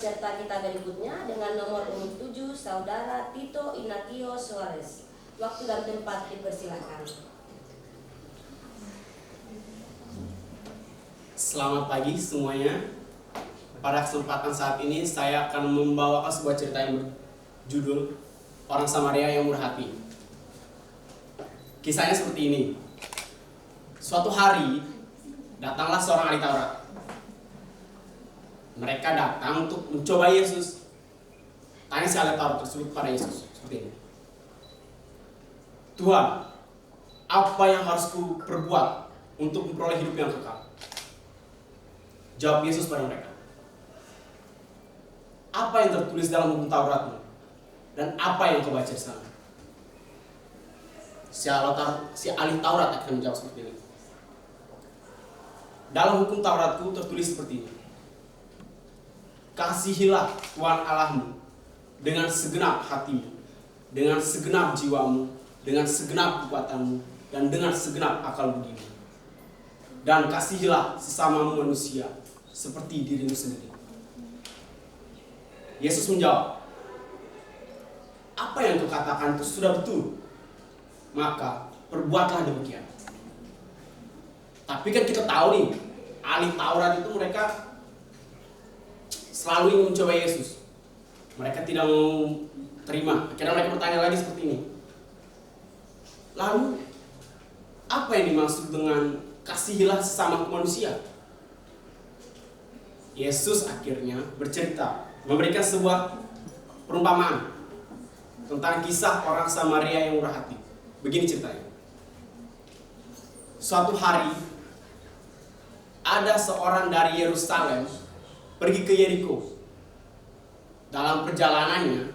Serta kita berikutnya dengan nomor urut 7, Saudara Tito Inakio Suarez. Waktu dan tempat dipersilakan. Selamat pagi semuanya. Pada kesempatan saat ini saya akan membawakan sebuah cerita yang berjudul Orang Samaria yang Murah Hati. Kisahnya seperti ini. Suatu hari datanglah seorang ahli Taurat. Mereka datang untuk mencoba Yesus. Tanya si ahli Taurat tersebut pada Yesus seperti ini. Tuhan, apa yang harus ku perbuat untuk memperoleh hidup yang kekal? Jawab Yesus pada mereka. Apa yang tertulis dalam hukum Tauratmu? Dan apa yang kau baca di sana? Si ahli Taurat akan menjawab seperti ini. Dalam hukum Tauratku tertulis seperti ini. Kasihilah Tuhan Allahmu dengan segenap hatimu, dengan segenap jiwamu, dengan segenap kekuatanmu, dan dengan segenap akal budimu. Dan kasihilah sesamamu manusia seperti dirimu sendiri. Yesus menjawab, apa yang kau katakan itu sudah betul, maka perbuatlah demikian. Tapi kan kita tahu nih, ahli Taurat itu mereka selalu ingin mencoba Yesus. Mereka tidak mau terima. Akhirnya mereka bertanya lagi seperti ini. Lalu, apa yang dimaksud dengan kasihilah sesama manusia? Yesus akhirnya bercerita, memberikan sebuah perumpamaan tentang kisah orang Samaria yang murah hati. Begini ceritanya. Suatu hari, ada seorang dari Yerusalem pergi ke Yeriko. Dalam perjalanannya,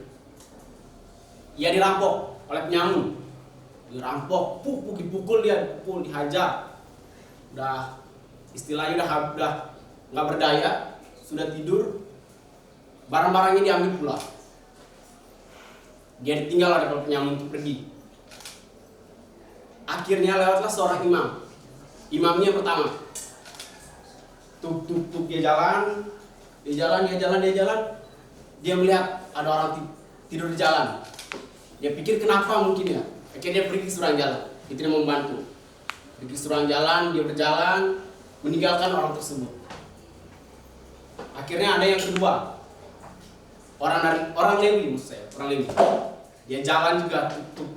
ia dirampok oleh penyamun. Dirampok, dipukul dia, dihajar. Udah istilahnya udah nggak berdaya, sudah tidur. Barang-barangnya diambil pula. Dia ditinggal oleh penyamun untuk pergi. Akhirnya lewatlah seorang imam. Imamnya pertama. Tuk dia jalan. Dia jalan. Dia melihat ada orang tidur di jalan. Dia pikir kenapa mungkin ya. Akhirnya dia pergi ke seberang jalan. Dia tidak membantu. Pergi ke seberang jalan, dia berjalan, meninggalkan orang tersebut. Akhirnya ada yang kedua. Orang Lewi maksud saya, orang Lewi. Dia jalan juga, tuk,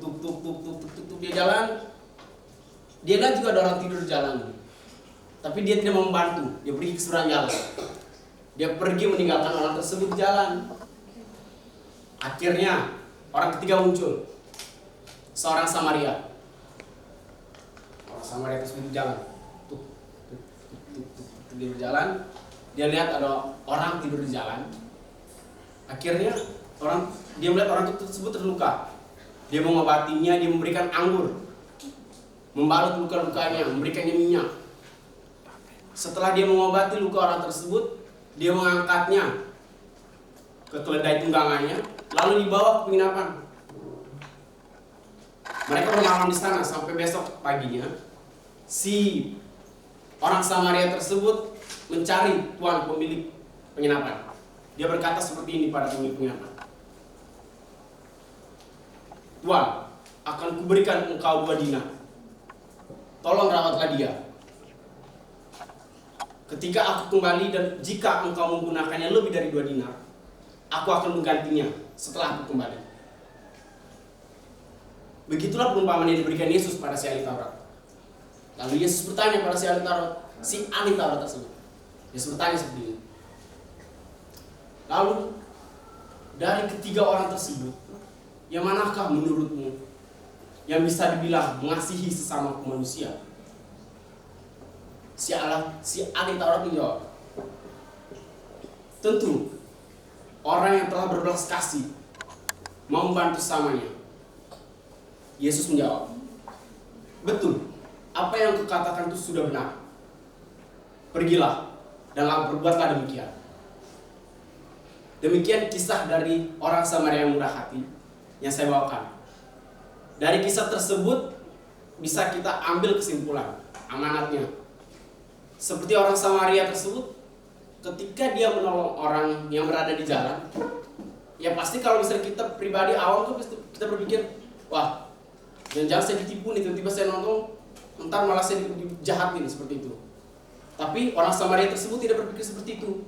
dia jalan. Dia lihat juga ada orang tidur di jalan. Tapi dia tidak membantu. Dia pergi ke seberang jalan. Dia pergi meninggalkan orang tersebut di jalan. Akhirnya orang ketiga muncul. Seorang Samaria. Orang Samaria tersebut di jalan. Dia berjalan. Dia lihat ada orang tidur di jalan. Akhirnya dia melihat orang tersebut terluka. Dia mengobatinya, dia memberikan anggur. Membalut luka-lukanya, memberikannya minyak. Setelah dia mengobati luka orang tersebut, dia mengangkatnya ke keledai tunggangannya, lalu dibawa ke penginapan. Mereka bermalam di sana sampai besok paginya. Si orang Samaria tersebut mencari tuan pemilik penginapan. Dia berkata seperti ini pada pemilik penginapan. Tuan, akan kuberikan engkau 2 dinar. Tolong rawatlah dia. Ketika aku kembali dan jika engkau menggunakannya lebih dari 2 dinar, aku akan menggantinya setelah aku kembali. Begitulah perumpamaan yang diberikan Yesus pada si ahli Taurat. Lalu Yesus bertanya pada si ahli Taurat tersebut. Yesus bertanya seperti ini. Lalu dari ketiga orang tersebut, yang manakah menurutmu yang bisa dibilang mengasihi sesama manusia? Si ahli Taurat menjawab, tentu orang yang telah berbelas kasih mau membantu sesamanya. Yesus menjawab, betul, apa yang kukatakan itu sudah benar. Pergilah dan berbuatlah demikian. Demikian kisah dari orang Samaria yang murah hati yang saya bawakan. Dari kisah tersebut bisa kita ambil kesimpulan amanatnya. Seperti orang Samaria tersebut, ketika dia menolong orang yang berada di jalan, ya pasti kalau misalnya kita pribadi awam tuh kita berpikir, wah, jangan saya ditipu nih, tiba-tiba saya nonton, ntar malah saya dijahatin seperti itu. Tapi orang Samaria tersebut tidak berpikir seperti itu.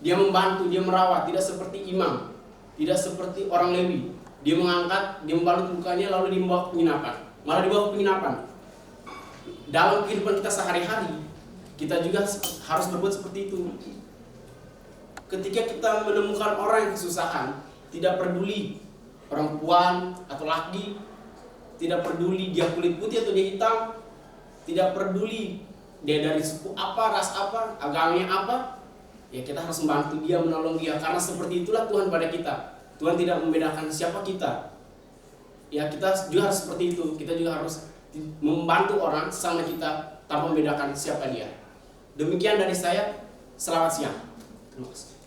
Dia membantu, dia merawat, tidak seperti imam, tidak seperti orang Lewi. Dia mengangkat, dia membalut lukanya lalu dibawa ke penginapan. Malah dibawa ke penginapan. Dalam kehidupan kita sehari-hari, kita juga harus berbuat seperti itu. Ketika kita menemukan orang yang kesusahan, tidak peduli perempuan atau laki, tidak peduli dia kulit putih atau dia hitam, tidak peduli dia dari suku apa, ras apa, agamanya apa, ya kita harus membantu dia, menolong dia, karena seperti itulah Tuhan pada kita. Tuhan tidak membedakan siapa kita. Ya kita juga harus seperti itu. Kita juga harus membantu orang sama kita tanpa membedakan siapa dia. Demikian dari saya. Selamat siang. Terima kasih.